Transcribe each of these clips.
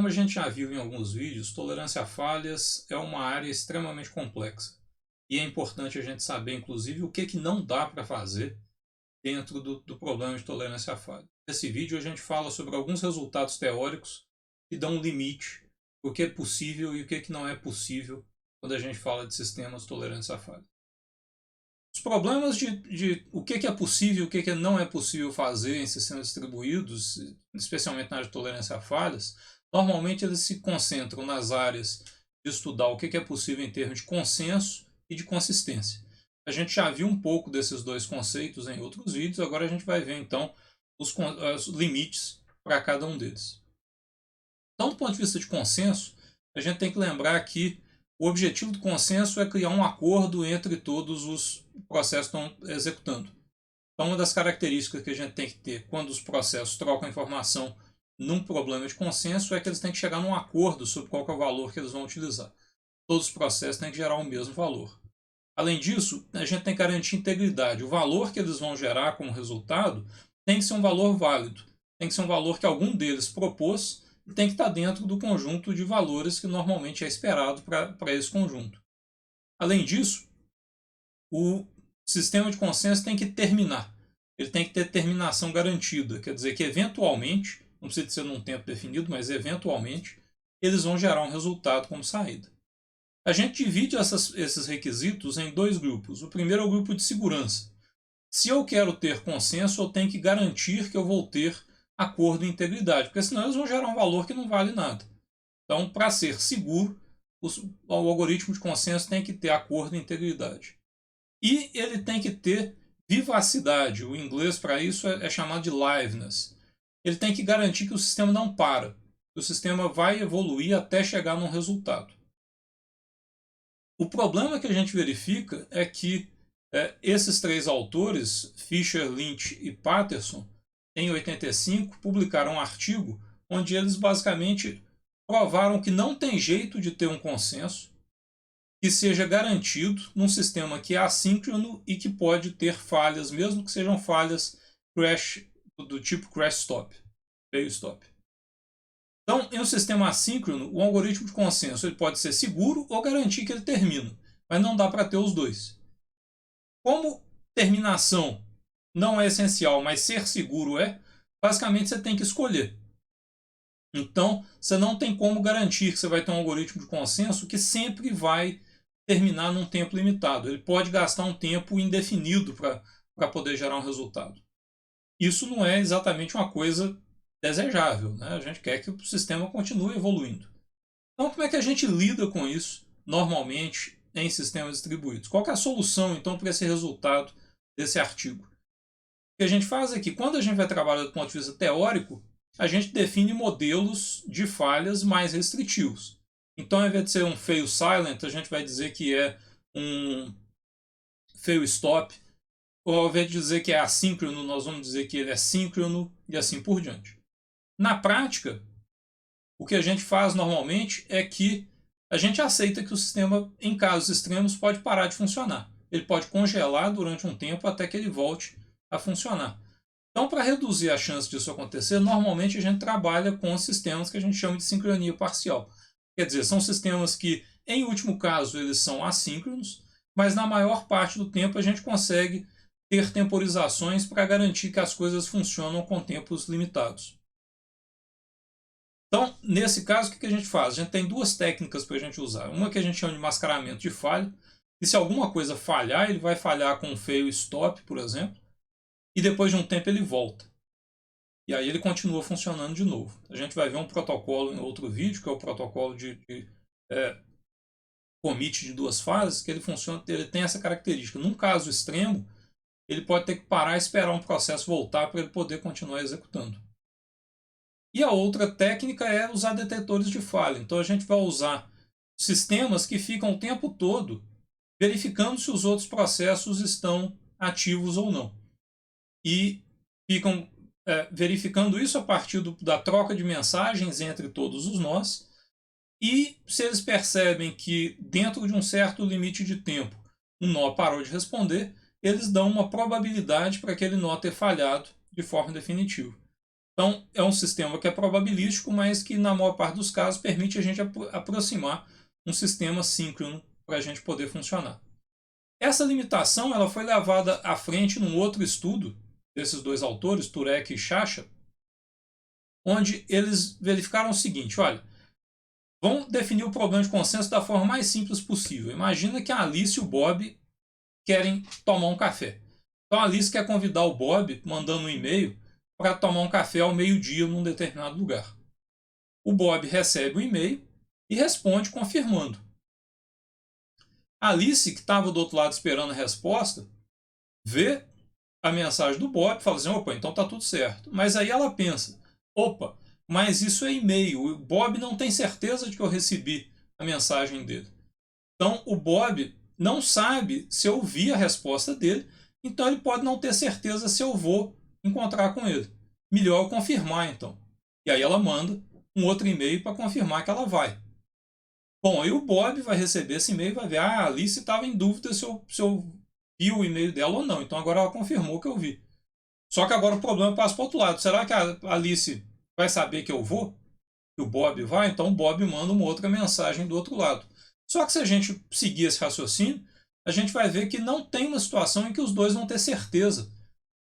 Como a gente já viu em alguns vídeos, tolerância a falhas é uma área extremamente complexa. E é importante a gente saber, inclusive, o que não dá para fazer dentro do problema de tolerância a falha. Nesse vídeo a gente fala sobre alguns resultados teóricos que dão um limite, o que é possível e o que não é possível quando a gente fala de sistemas de tolerância a falha. Os problemas de o que é possível e o que não é possível fazer em sistemas distribuídos, especialmente na área de tolerância a falhas, normalmente eles se concentram nas áreas de estudar o que é possível em termos de consenso e de consistência. A gente já viu um pouco desses dois conceitos em outros vídeos, agora a gente vai ver então os limites para cada um deles. Então, do ponto de vista de consenso, a gente tem que lembrar que o objetivo do consenso é criar um acordo entre todos os processos que estão executando. Então, uma das características que a gente tem que ter quando os processos trocam informação num problema de consenso é que eles têm que chegar num acordo sobre qual é o valor que eles vão utilizar. Todos os processos têm que gerar o mesmo valor. Além disso, a gente tem que garantir integridade. O valor que eles vão gerar como resultado tem que ser um valor válido. Tem que ser um valor que algum deles propôs e tem que estar dentro do conjunto de valores que normalmente é esperado para esse conjunto. Além disso, o sistema de consenso tem que terminar. Ele tem que ter terminação garantida. Quer dizer que, eventualmente, não precisa ser num tempo definido, mas eventualmente, eles vão gerar um resultado como saída. A gente divide esses requisitos em dois grupos. O primeiro é o grupo de segurança. Se eu quero ter consenso, eu tenho que garantir que eu vou ter acordo e integridade, porque senão eles vão gerar um valor que não vale nada. Então, para ser seguro, o algoritmo de consenso tem que ter acordo e integridade. E ele tem que ter vivacidade. O inglês para isso é chamado de liveness. Ele tem que garantir que o sistema não para. Que o sistema vai evoluir até chegar num resultado. O problema que a gente verifica é que esses três autores, Fisher, Lynch e Patterson, em 85, publicaram um artigo onde eles basicamente provaram que não tem jeito de ter um consenso que seja garantido num sistema que é assíncrono e que pode ter falhas, mesmo que sejam falhas crash, do tipo crash stop, fail stop. Então, em um sistema assíncrono, o algoritmo de consenso ele pode ser seguro ou garantir que ele termina, mas não dá para ter os dois. Como terminação não é essencial, mas ser seguro é, basicamente você tem que escolher. Então, você não tem como garantir que você vai ter um algoritmo de consenso que sempre vai terminar num tempo limitado. Ele pode gastar um tempo indefinido para poder gerar um resultado. Isso não é exatamente uma coisa desejável, né? A gente quer que o sistema continue evoluindo. Então, como é que a gente lida com isso normalmente em sistemas distribuídos? Qual que é a solução, então, para esse resultado desse artigo? O que a gente faz é que, quando a gente vai trabalhar do ponto de vista teórico, a gente define modelos de falhas mais restritivos. Então, ao invés de ser um fail silent, a gente vai dizer que é um fail stop, ou ao invés de dizer que é assíncrono, nós vamos dizer que ele é síncrono e assim por diante. Na prática, o que a gente faz normalmente é que a gente aceita que o sistema, em casos extremos, pode parar de funcionar. Ele pode congelar durante um tempo até que ele volte a funcionar. Então, para reduzir a chance disso acontecer, normalmente a gente trabalha com sistemas que a gente chama de sincronia parcial. Quer dizer, são sistemas que, em último caso, eles são assíncronos, mas na maior parte do tempo a gente consegue ter temporizações para garantir que as coisas funcionam com tempos limitados. Então, nesse caso, o que a gente faz? A gente tem duas técnicas para a gente usar. Uma que a gente chama de mascaramento de falha, e se alguma coisa falhar, ele vai falhar com um fail stop, por exemplo, e depois de um tempo ele volta. E aí ele continua funcionando de novo. A gente vai ver um protocolo em outro vídeo, que é o protocolo de commit de duas fases, que ele funciona, ele tem essa característica. Num caso extremo, ele pode ter que parar e esperar um processo voltar para ele poder continuar executando. E a outra técnica é usar detetores de falha. Então a gente vai usar sistemas que ficam o tempo todo verificando se os outros processos estão ativos ou não. E ficam verificando isso a partir da troca de mensagens entre todos os nós. E se eles percebem que dentro de um certo limite de tempo um nó parou de responder, eles dão uma probabilidade para aquele nó ter falhado de forma definitiva. Então, é um sistema que é probabilístico, mas que, na maior parte dos casos, permite a gente aproximar um sistema síncrono para a gente poder funcionar. Essa limitação ela foi levada à frente num outro estudo desses dois autores, Turek e Sciascia, onde eles verificaram o seguinte: olha, vamos definir o problema de consenso da forma mais simples possível. Imagina que a Alice e o Bob querem tomar um café. Então a Alice quer convidar o Bob, mandando um e-mail, para tomar um café ao meio-dia num determinado lugar. O Bob recebe o e-mail e responde confirmando. A Alice, que estava do outro lado esperando a resposta, vê a mensagem do Bob e fala assim: opa, então tá tudo certo. Mas aí ela pensa: opa, mas isso é e-mail. O Bob não tem certeza de que eu recebi a mensagem dele. Então o Bob não sabe se eu vi a resposta dele, então ele pode não ter certeza se eu vou encontrar com ele. Melhor eu confirmar então. E aí ela manda um outro e-mail para confirmar que ela vai. Bom, aí o Bob vai receber esse e-mail e vai ver: ah, a Alice estava em dúvida se eu vi o e-mail dela ou não. Então agora ela confirmou que eu vi. Só que agora o problema passa para o outro lado. Será que a Alice vai saber que eu vou? Que o Bob vai? Então o Bob manda uma outra mensagem do outro lado. Só que se a gente seguir esse raciocínio, a gente vai ver que não tem uma situação em que os dois vão ter certeza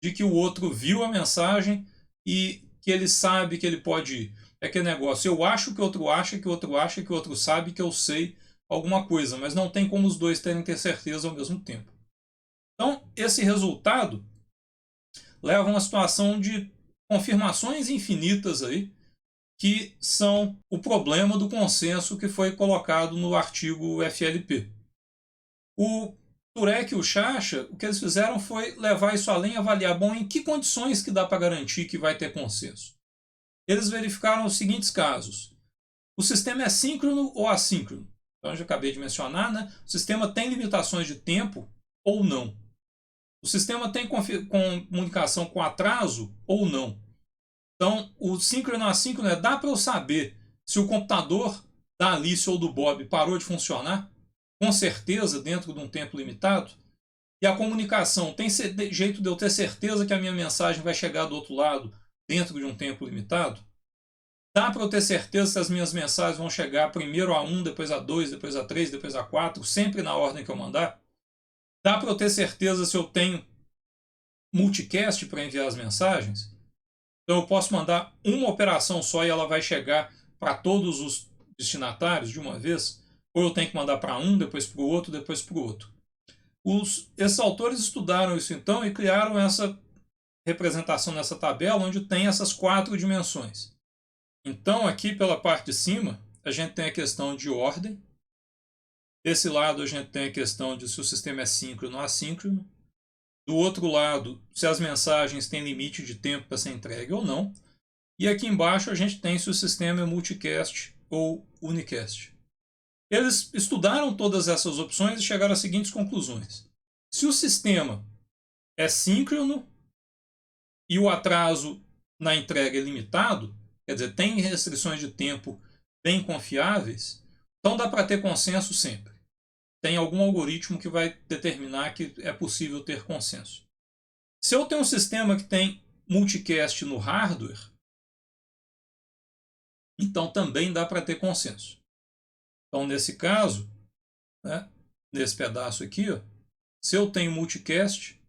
de que o outro viu a mensagem e que ele sabe que ele pode ir. É aquele negócio: eu acho que o outro acha, que o outro acha, que o outro sabe que eu sei alguma coisa, mas não tem como os dois terem ter certeza ao mesmo tempo. Então, esse resultado leva a uma situação de confirmações infinitas aí, que são o problema do consenso que foi colocado no artigo FLP. O Turek e o Sciascia, o que eles fizeram foi levar isso além e avaliar: bom, em que condições que dá para garantir que vai ter consenso? Eles verificaram os seguintes casos: o sistema é síncrono ou assíncrono? Então, eu já acabei de mencionar, né? O sistema tem limitações de tempo ou não? O sistema tem comunicação com atraso ou não? Então, o síncrono assíncrono dá para eu saber se o computador da Alice ou do Bob parou de funcionar, com certeza, dentro de um tempo limitado? E a comunicação tem jeito de eu ter certeza que a minha mensagem vai chegar do outro lado dentro de um tempo limitado? Dá para eu ter certeza se as minhas mensagens vão chegar primeiro a 1, depois a 2, depois a 3, depois a 4, sempre na ordem que eu mandar? Dá para eu ter certeza se eu tenho multicast para enviar as mensagens? Então eu posso mandar uma operação só e ela vai chegar para todos os destinatários de uma vez? Ou eu tenho que mandar para um, depois para o outro, depois para o outro? Esses autores estudaram isso então e criaram essa representação nessa tabela, onde tem essas 4 dimensões. Então aqui pela parte de cima a gente tem a questão de ordem. Desse lado a gente tem a questão de se o sistema é síncrono ou assíncrono. Do outro lado, se as mensagens têm limite de tempo para ser entregue ou não. E aqui embaixo a gente tem se o sistema é multicast ou unicast. Eles estudaram todas essas opções e chegaram às seguintes conclusões: se o sistema é síncrono e o atraso na entrega é limitado, quer dizer, tem restrições de tempo bem confiáveis, então dá para ter consenso sempre. Tem algum algoritmo que vai determinar que é possível ter consenso. Se eu tenho um sistema que tem multicast no hardware, então também dá para ter consenso. Então, nesse caso, né, nesse pedaço aqui, ó, se eu tenho multicast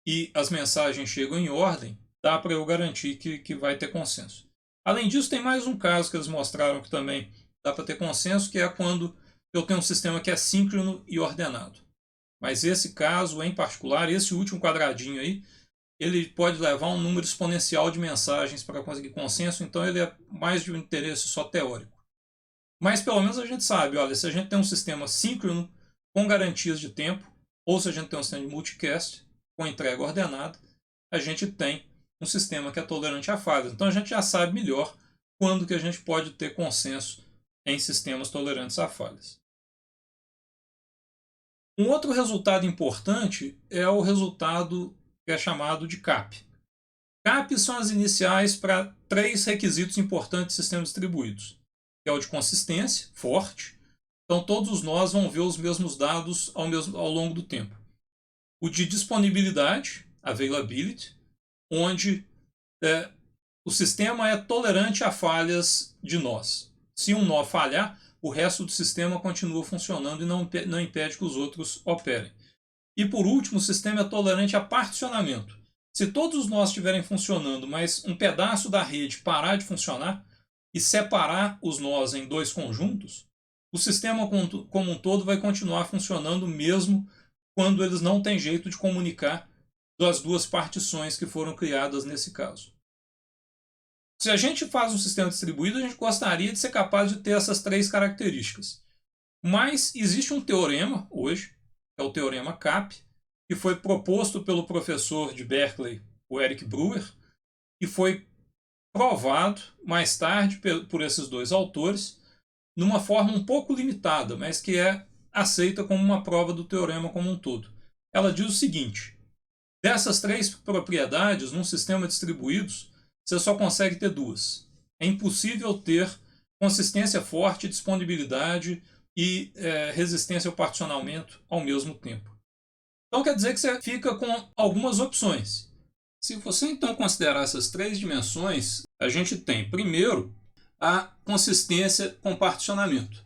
e as mensagens chegam em ordem, dá para eu garantir que vai ter consenso. Além disso, tem mais um caso que eles mostraram que também dá para ter consenso, que é quando eu tenho um sistema que é síncrono e ordenado. Mas esse caso em particular, esse último quadradinho aí, ele pode levar um número exponencial de mensagens para conseguir consenso, então ele é mais de um interesse só teórico. Mas pelo menos a gente sabe: olha, se a gente tem um sistema síncrono com garantias de tempo, ou se a gente tem um sistema de multicast com entrega ordenada, a gente tem um sistema que é tolerante a falhas. Então a gente já sabe melhor quando que a gente pode ter consenso em sistemas tolerantes a falhas. Um outro resultado importante é o resultado que é chamado de CAP. CAP são as iniciais para 3 requisitos importantes de sistemas distribuídos, que é o de consistência, forte. Então todos nós vamos ver os mesmos dados ao longo do tempo. O de disponibilidade, availability, onde o sistema é tolerante a falhas de nós. Se um nó falhar, o resto do sistema continua funcionando e não impede que os outros operem. E por último, o sistema é tolerante a particionamento. Se todos os nós estiverem funcionando, mas um pedaço da rede parar de funcionar e separar os nós em dois conjuntos, o sistema como um todo vai continuar funcionando mesmo quando eles não têm jeito de comunicar das duas partições que foram criadas nesse caso. Se a gente faz um sistema distribuído, a gente gostaria de ser capaz de ter essas três características. Mas existe um teorema hoje, que é o teorema CAP, que foi proposto pelo professor de Berkeley, o Eric Brewer, e foi provado mais tarde por esses dois autores, numa forma um pouco limitada, mas que é aceita como uma prova do teorema como um todo. Ela diz o seguinte: dessas três propriedades, num sistema distribuído, você só consegue ter duas. É impossível ter consistência forte, disponibilidade e resistência ao particionamento ao mesmo tempo. Então quer dizer que você fica com algumas opções. Se você então considerar essas três dimensões, a gente tem, primeiro, a consistência com particionamento.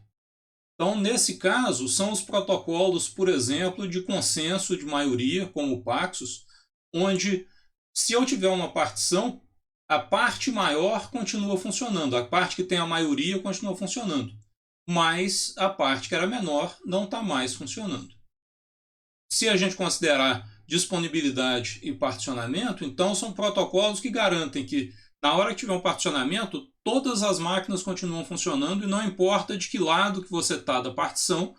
Então, nesse caso, são os protocolos, por exemplo, de consenso de maioria, como o Paxos, onde, se eu tiver uma partição, a parte maior continua funcionando, a parte que tem a maioria continua funcionando, mas a parte que era menor não está mais funcionando. Se a gente considerar disponibilidade e particionamento, então são protocolos que garantem que, na hora que tiver um particionamento, todas as máquinas continuam funcionando e não importa de que lado que você está da partição,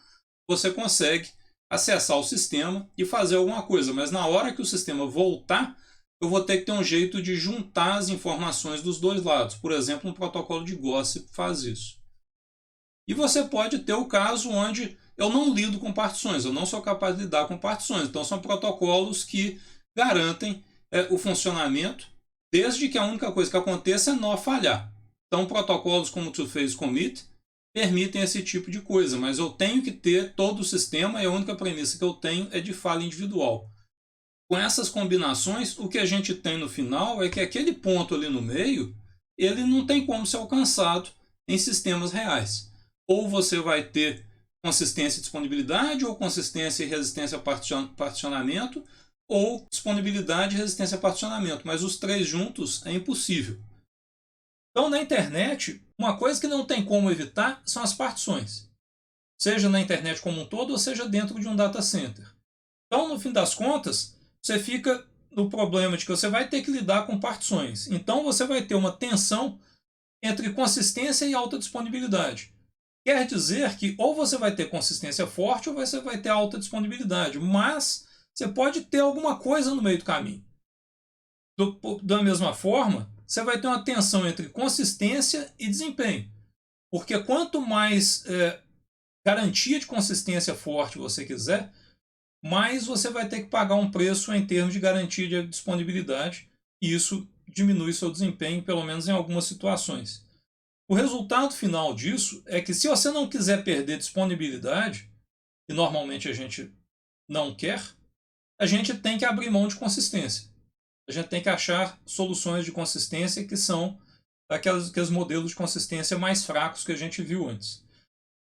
você consegue acessar o sistema e fazer alguma coisa. Mas na hora que o sistema voltar, eu vou ter que ter um jeito de juntar as informações dos dois lados. Por exemplo, um protocolo de gossip faz isso. E você pode ter o caso onde eu não lido com partições, eu não sou capaz de lidar com partições. Então são protocolos que garantem o funcionamento, desde que a única coisa que aconteça é nó falhar. Então protocolos como o two-phase commit permitem esse tipo de coisa, mas eu tenho que ter todo o sistema e a única premissa que eu tenho é de falha individual. Com essas combinações, o que a gente tem no final é que aquele ponto ali no meio, ele não tem como ser alcançado em sistemas reais. Ou você vai ter consistência e disponibilidade, ou consistência e resistência a particionamento, ou disponibilidade e resistência a particionamento. Mas os três juntos é impossível. Então, na internet, uma coisa que não tem como evitar são as partições. Seja na internet como um todo, ou seja dentro de um data center. Então, no fim das contas, você fica no problema de que você vai ter que lidar com partições. Então, você vai ter uma tensão entre consistência e alta disponibilidade. Quer dizer que ou você vai ter consistência forte ou você vai ter alta disponibilidade, mas você pode ter alguma coisa no meio do caminho. Da mesma forma, você vai ter uma tensão entre consistência e desempenho, porque quanto mais garantia de consistência forte você quiser, mais você vai ter que pagar um preço em termos de garantia de disponibilidade, e isso diminui seu desempenho, pelo menos em algumas situações. O resultado final disso é que, se você não quiser perder disponibilidade, e normalmente a gente não quer, a gente tem que abrir mão de consistência. A gente tem que achar soluções de consistência que são aqueles modelos de consistência mais fracos que a gente viu antes.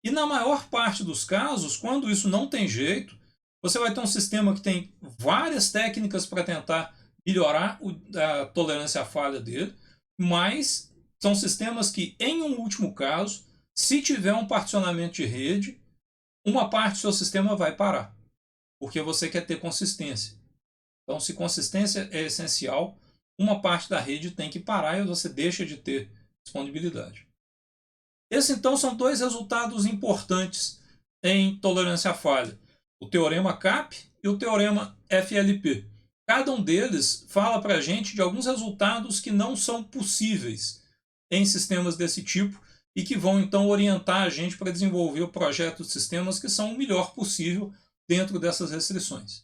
E na maior parte dos casos, quando isso não tem jeito, você vai ter um sistema que tem várias técnicas para tentar melhorar a tolerância à falha dele, mas são sistemas que, em um último caso, se tiver um particionamento de rede, uma parte do seu sistema vai parar, porque você quer ter consistência. Então, se consistência é essencial, uma parte da rede tem que parar e você deixa de ter disponibilidade. Esses, então, são dois resultados importantes em tolerância à falha: o teorema CAP e o teorema FLP. Cada um deles fala para a gente de alguns resultados que não são possíveis em sistemas desse tipo e que vão então orientar a gente para desenvolver o projeto de sistemas que são o melhor possível dentro dessas restrições.